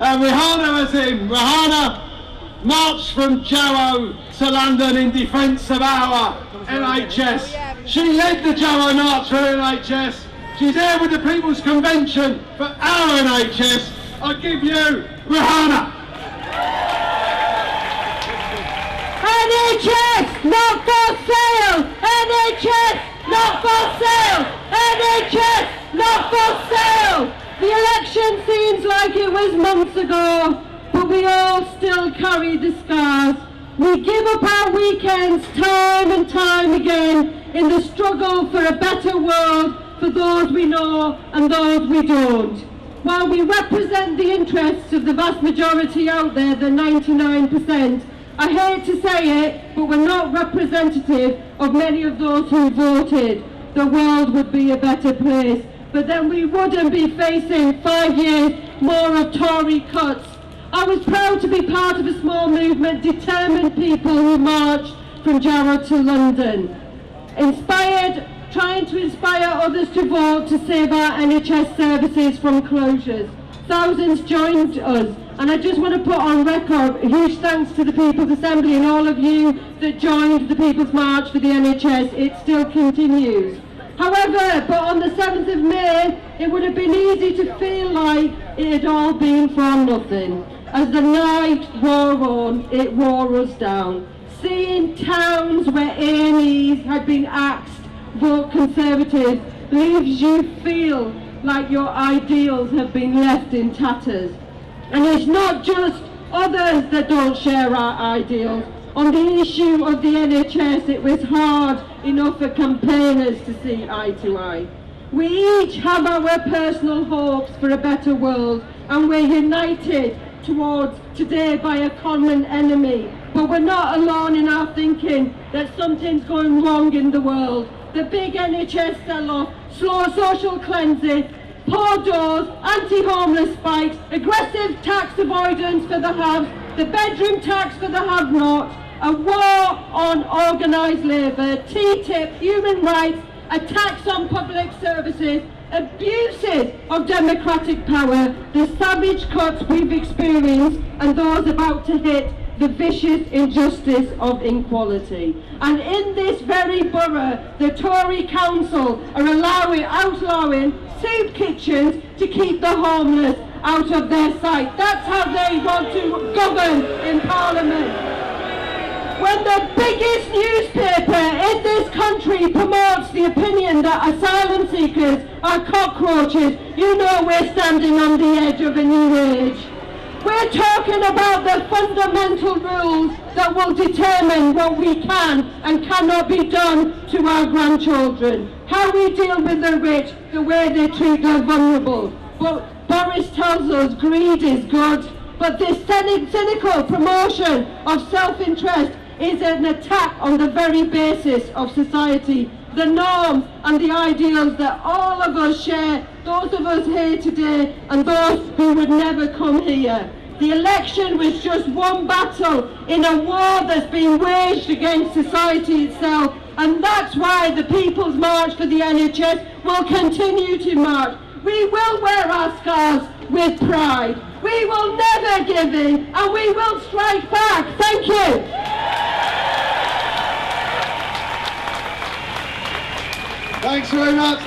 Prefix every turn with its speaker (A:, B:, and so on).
A: Rehana was in. Rehana marched from Jarrow to London in defence of our NHS. She led the Jarrow march for NHS. She's here with the People's Convention for our NHS. I give you Rehana.
B: NHS not for sale! NHS not for sale! NHS not for sale! The election seems like it was months ago, but we all still carry the scars. We give up our weekends time and time again in the struggle for a better world for those we know and those we don't. While we represent the interests of the vast majority out there, the 99%, I hate to say it, but we're not representative of many of those who voted. The world would be a better place, but then we wouldn't be facing 5 years more of Tory cuts. I was proud to be part of a small movement, determined people who marched from Jarrow to London. Trying to inspire others to vote to save our NHS services from closures. Thousands joined us, and I just want to put on record a huge thanks to the People's Assembly and all of you that joined the People's March for the NHS. It still continues. However, but on the 7th of May, it would have been easy to feel like it had all been for nothing. As the night wore on, it wore us down. Seeing towns where A&Es had been axed vote Conservative leaves you feel like your ideals have been left in tatters. And it's not just others that don't share our ideals. On the issue of the NHS, it was hard enough for campaigners to see eye to eye. We each have our personal hopes for a better world, and we're united towards today by a common enemy. But we're not alone in our thinking that something's going wrong in the world. The big NHS sell-off, slow social cleansing, poor doors, anti-homeless spikes, aggressive tax avoidance for the haves, the bedroom tax for the have-nots, a war on organised labour, TTIP, human rights, attacks on public services, abuses of democratic power, the savage cuts we've experienced and those about to hit, the vicious injustice of inequality. And in this very borough, the Tory Council are outlawing soup kitchens to keep the homeless out of their sight. That's how they want to govern in Parliament. When the biggest newspaper in this country promotes the opinion that asylum seekers are cockroaches, you know we're standing on the edge of a new age. We're talking about the fundamental rules that will determine what we can and cannot be done to our grandchildren. How we deal with the rich, the way they treat the vulnerable. But Boris tells us greed is good, but this cynical promotion of self-interest is an attack on the very basis of society, the norms and the ideals that all of us share, those of us here today and those who would never come here. The election was just one battle in a war that's been waged against society itself, and that's why the People's March for the NHS will continue to march. We will wear our scars with pride. We will never give in, and we will strike back. Thank you.
A: Thanks very much.